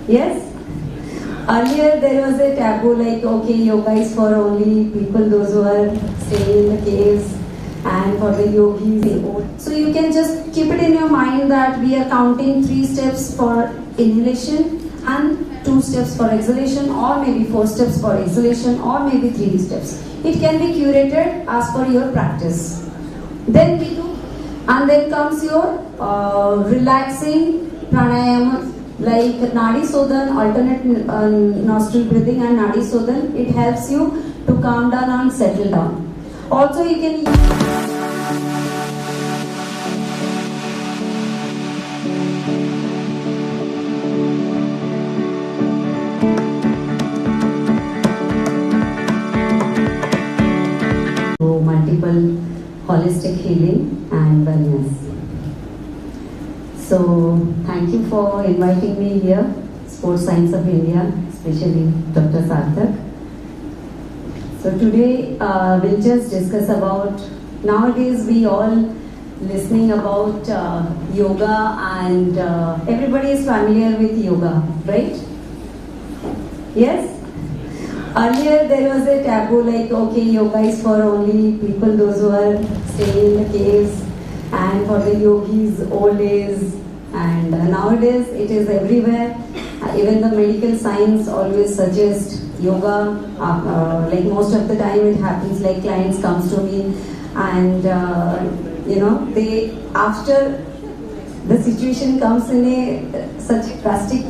Yes? Earlier there was a taboo like, okay, yoga is for only people, those who are staying in the caves, and for the yogis. So you can just keep it in your mind that we are counting 3 steps for inhalation and 2 steps for exhalation, or maybe 4 steps for exhalation, or maybe 3 steps. It can be curated as per your practice. Then we do, and then comes your relaxing pranayama, like Nadi Sodhan, alternate nostril breathing and Nadi Sodhan. It helps you to calm down and settle down. Also you can do multiple holistic healing and wellness. So, thank you for inviting me here, Sports Science of India, especially Dr. Sarthak. So today we'll just discuss about, nowadays we all listening about yoga, and everybody is familiar with yoga, right? Yes? Earlier there was a taboo like, okay, yoga is for only people, those who are staying in the caves, and for the yogis, old days, and nowadays it is everywhere. Even the medical science always suggests yoga. Like most of the time it happens like clients comes to me, and they, after the situation comes in a such drastic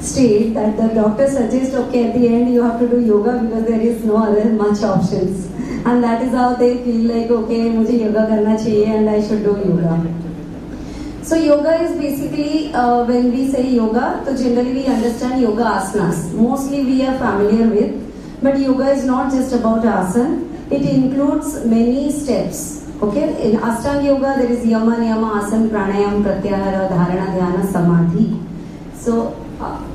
state that the doctor suggests, okay, at the end you have to do yoga because there is no other much options. And that is how they feel like, okay, mujhe yoga karna chahiye and I should do yoga. So yoga is basically, when we say yoga, so generally we understand yoga asanas. Mostly we are familiar with, but yoga is not just about asana. It includes many steps. Okay, in Ashtanga yoga there is yama, niyama, asana, pranayam, pratyahara, dharana, dhyana, samadhi. So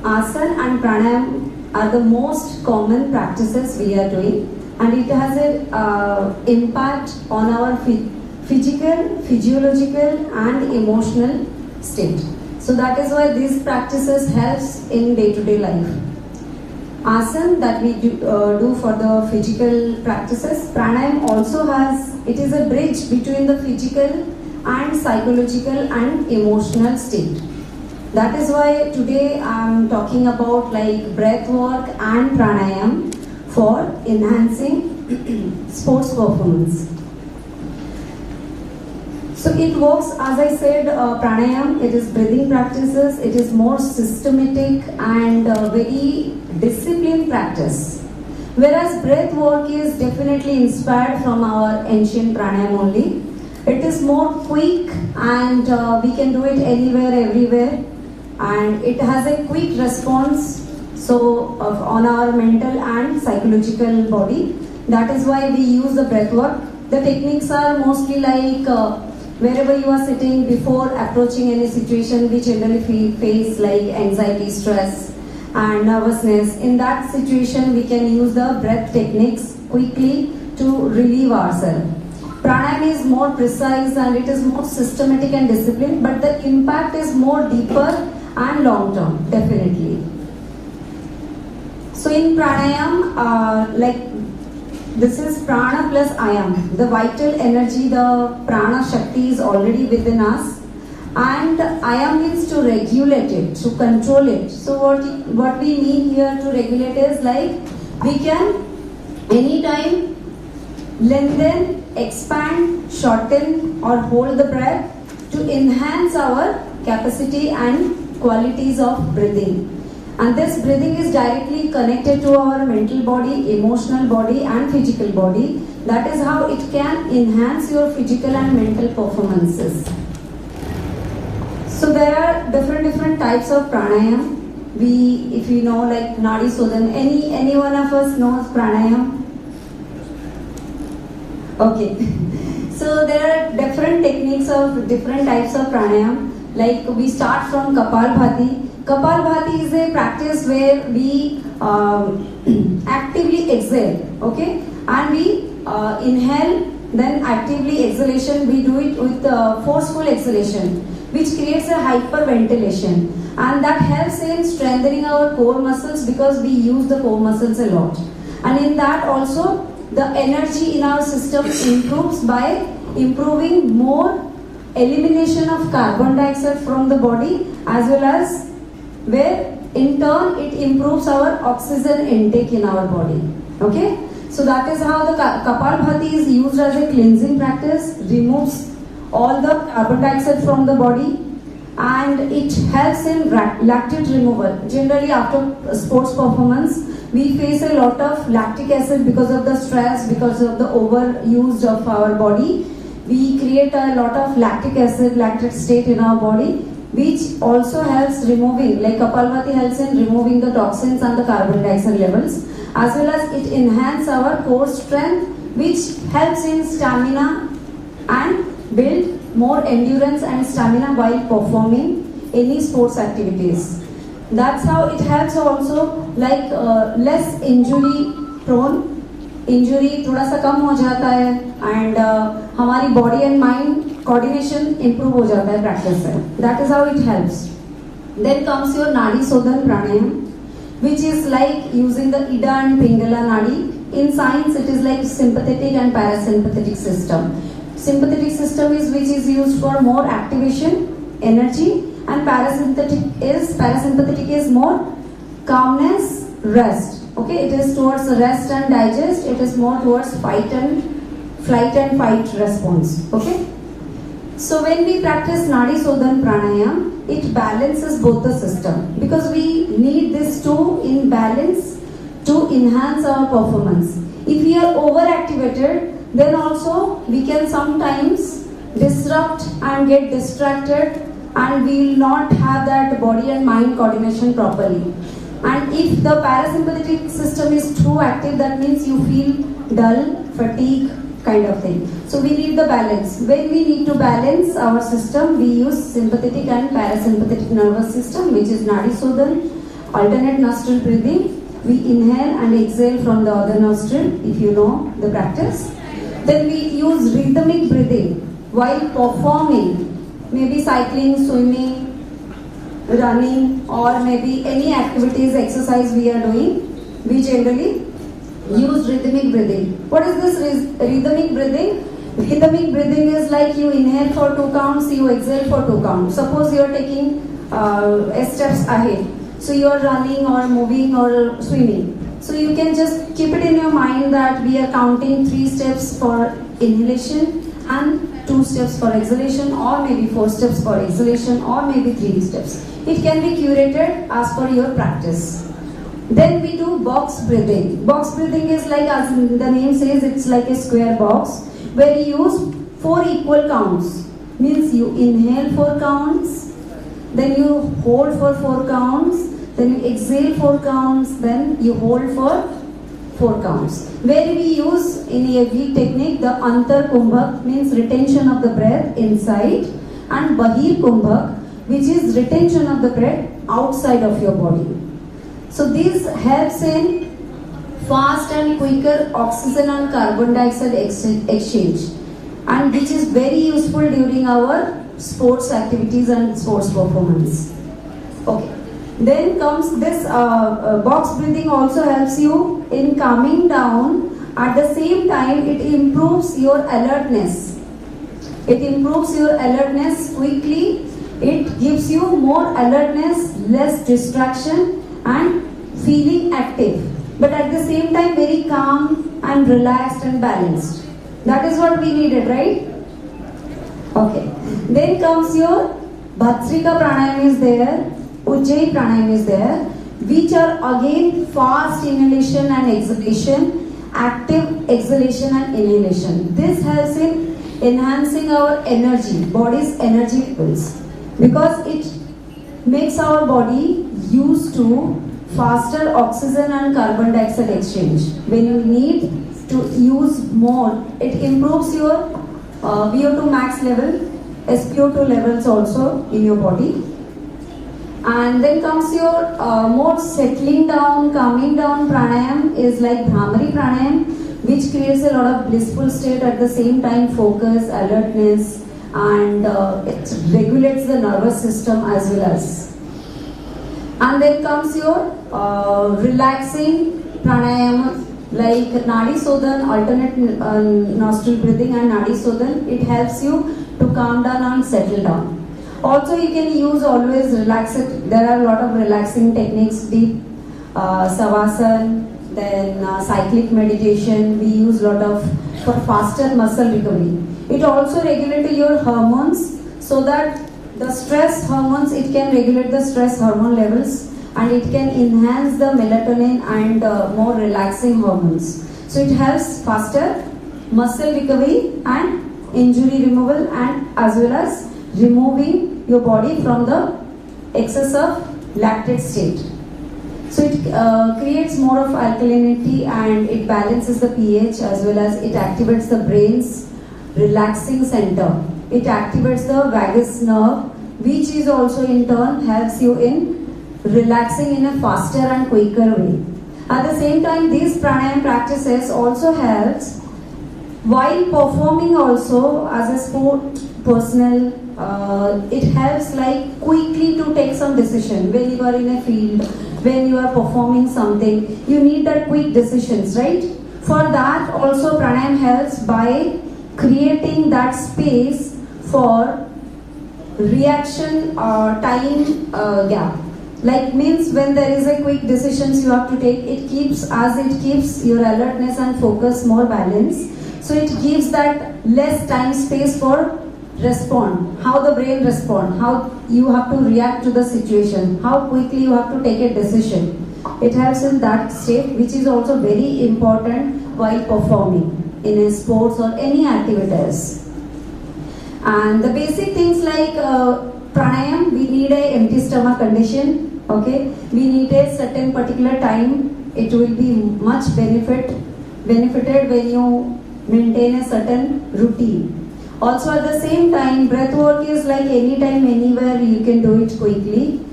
asana and pranayam are the most common practices we are doing, and it has an impact on our physical, physiological and emotional state. So that is why these practices helps in day-to-day life. Asana that we do for the physical practices. Pranayam also has, it is a bridge between the physical and psychological and emotional state. That is why today I am talking about like breath work and pranayam for enhancing sports performance. So it works, as I said, pranayam, it is breathing practices, it is more systematic and very disciplined practice. Whereas breath work is definitely inspired from our ancient pranayam only. It is more quick and we can do it anywhere, everywhere. And it has a quick response on our mental and psychological body. That is why we use the breath work. The techniques are mostly like wherever you are sitting, before approaching any situation we generally face like anxiety, stress and nervousness. In that situation we can use the breath techniques quickly to relieve ourselves. Pranayama is more precise and it is more systematic and disciplined, but the impact is more deeper and long term, definitely. So in pranayam, like this is prana plus ayam. The vital energy, the prana shakti is already within us, and ayam means to regulate it, to control it. So what we mean here to regulate is like we can anytime lengthen, expand, shorten or hold the breath to enhance our capacity and qualities of breathing. And this breathing is directly connected to our mental body, emotional body and physical body. That is how it can enhance your physical and mental performances. So there are different types of pranayam. If you know like Nadi Sodhan, any one of us knows pranayam? Okay. So there are different techniques of different types of pranayam. Like we start from Kapalbhati. Kapalbhati is a practice where we actively exhale, okay, and we inhale, then actively exhalation. We do it with forceful exhalation, which creates a hyperventilation. and that helps in strengthening our core muscles because we use the core muscles a lot. And in that also, the energy in our system improves by improving more elimination of carbon dioxide from the body, as well as where in turn it improves our oxygen intake in our body. Okay, so that is how the Kapalbhati is used as a cleansing practice, removes all the carbon dioxide from the body, and it helps in lactate removal. Generally after sports performance, we face a lot of lactic acid because of the stress, because of the overuse of our body. We create a lot of lactic acid, lactate state in our body, which also helps removing, like Kapalbhati helps in removing the toxins and the carbon dioxide levels, as well as it enhances our core strength, which helps in stamina and build more endurance and stamina while performing any sports activities. That's how it helps also, like less injury prone, injury थोड़ा सा कम हो जाता है, and हमारी body and mind coordination improve हो जाता है प्रैक्टिस से. That is how it helps. Then comes your nadi shodhan pranayama, which is like using the Ida and Pingala nadi. In science, it is like sympathetic and parasympathetic system. Sympathetic system is which is used for more activation, energy, and parasympathetic is more calmness, rest. Okay, it is towards rest and digest. It is more towards flight and fight response. Okay. So when we practice Nadi Sodhan Pranayam, it balances both the system, because we need this two in balance to enhance our performance. If we are overactivated, then also we can sometimes disrupt and get distracted, and we will not have that body and mind coordination properly. And if the parasympathetic system is too active, that means you feel dull, fatigue kind of thing. So we need the balance. When we need to balance our system, we use sympathetic and parasympathetic nervous system, which is Nadi Sodhan, alternate nostril breathing. We inhale and exhale from the other nostril, if you know the practice. Then we use rhythmic breathing while performing, maybe cycling, swimming, running, or maybe any activities, exercise we are doing. We generally use rhythmic breathing. What is this rhythmic breathing? Rhythmic breathing is like you inhale for 2 counts, you exhale for 2 counts. Suppose you are taking steps ahead. So you are running or moving or swimming. So you can just keep it in your mind that we are counting 3 steps for inhalation and 2 steps for exhalation, or maybe 4 steps for exhalation, or maybe 3 steps. It can be curated as per your practice. Then we do box breathing. Box breathing is like, as the name says, it's like a square box where you use 4 equal counts. Means you inhale 4 counts, then you hold for 4 counts, then you exhale 4 counts, then you hold for 4 counts. Where we use in every technique the Antar Kumbhak, means retention of the breath inside, and Bahir Kumbhak, which is retention of the breath outside of your body. So this helps in fast and quicker oxygen and carbon dioxide exchange, and which is very useful during our sports activities and sports performance. Okay. Then comes this box breathing also helps you in calming down. At the same time, it improves your alertness. It improves your alertness quickly. It gives you more alertness, less distraction, and feeling active. But at the same time, very calm and relaxed and balanced. That is what we needed, right? Okay. Then comes your Bhatsrika Pranayam is there. Ujjayi Pranayam is there, which are again fast inhalation and exhalation, active exhalation and inhalation. This helps in enhancing our energy, body's energy levels, because it makes our body used to faster oxygen and carbon dioxide exchange. When you need to use more, it improves your VO2 max level, SpO2 levels also in your body. And then comes your more settling down, calming down pranayam is like Bhramari Pranayam, which creates a lot of blissful state, at the same time focus, alertness, and it regulates the nervous system as well as. And then comes your relaxing pranayama like Nadi Sodhan, alternate nostril breathing and Nadi Sodhan. It helps you to calm down and settle down. Also you can use always relax it. There are a lot of relaxing techniques, deep savasana, then cyclic meditation. We use a lot of for faster muscle recovery. It also regulates your hormones so that the stress hormones, it can regulate the stress hormone levels and it can enhance the melatonin and more relaxing hormones. So it helps faster muscle recovery and injury removal and as well as removing your body from the excess of lactate state. So it creates more of alkalinity and it balances the pH as well as it activates the brain's relaxing center. It activates the vagus nerve, which is also in turn helps you in relaxing in a faster and quicker way. At the same time, these pranayama practices also helps while performing also as a sport personnel. It helps like quickly to take some decision when you are in a field, when you are performing something. You need that quick decisions, right? For that also pranayama helps by creating that space for reaction time gap. Like means when there is a quick decisions you have to take, it keeps your alertness and focus more balanced. So it gives that less time space for respond, how the brain respond, how you have to react to the situation, how quickly you have to take a decision. It helps in that state, which is also very important while performing in a sports or any activities. And the basic things like pranayam, we need a empty stomach condition. Okay, we need a certain particular time. It will be much benefited when you maintain a certain routine. Also at the same time, breath work is like anytime, anywhere you can do it quickly.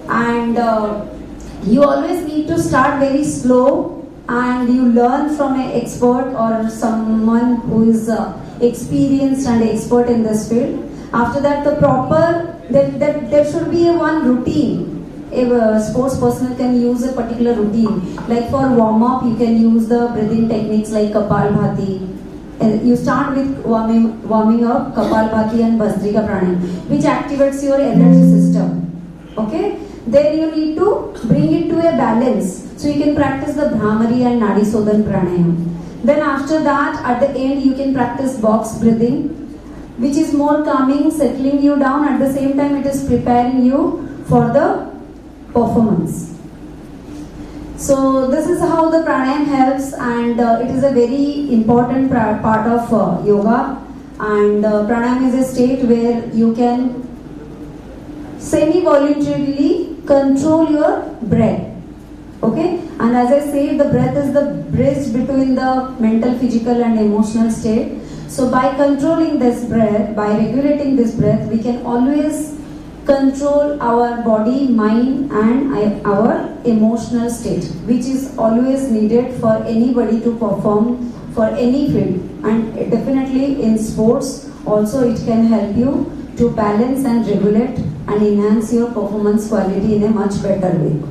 And you always need to start very slow and you learn from an expert or someone who is experienced and expert in this field. After that, there should be a one routine. If a sports person can use a particular routine. Like for warm up, you can use the breathing techniques like Kapalbhati. You start with warming up Kapalbhati and Bhastrika Pranayam, which activates your energy system. Okay? Then you need to bring it to a balance. So you can practice the Bhramari and Nadi Sodhan Pranayam. Then after that, at the end, you can practice box breathing, which is more calming, settling you down. At the same time, it is preparing you for the performance. So this is how the pranayam helps, and it is a very important part of yoga. And pranayam is a state where you can semi-voluntarily control your breath. Okay, and as I said, the breath is the bridge between the mental, physical and emotional state. So by controlling this breath, by regulating this breath, we can always control our body, mind and our emotional state, which is always needed for anybody to perform for any field. And definitely in sports also it can help you to balance and regulate and enhance your performance quality in a much better way.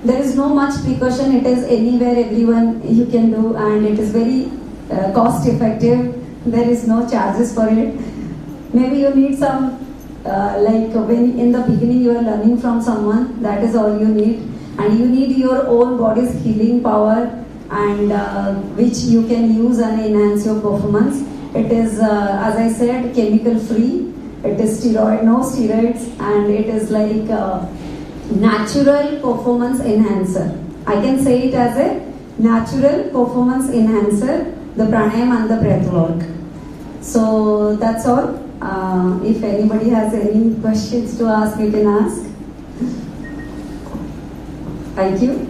There is no much precaution, it is anywhere, everyone you can do, and it is very cost effective. There is no charges for it. Maybe you need some, like when in the beginning you are learning from someone, that is all you need. And you need your own body's healing power, and which you can use and enhance your performance. It is, as I said, chemical free. It is no steroids, and it is like natural performance enhancer. I can say it as a natural performance enhancer, the pranayam and the breath work. So that's all. If anybody has any questions to ask, you can ask. Thank you.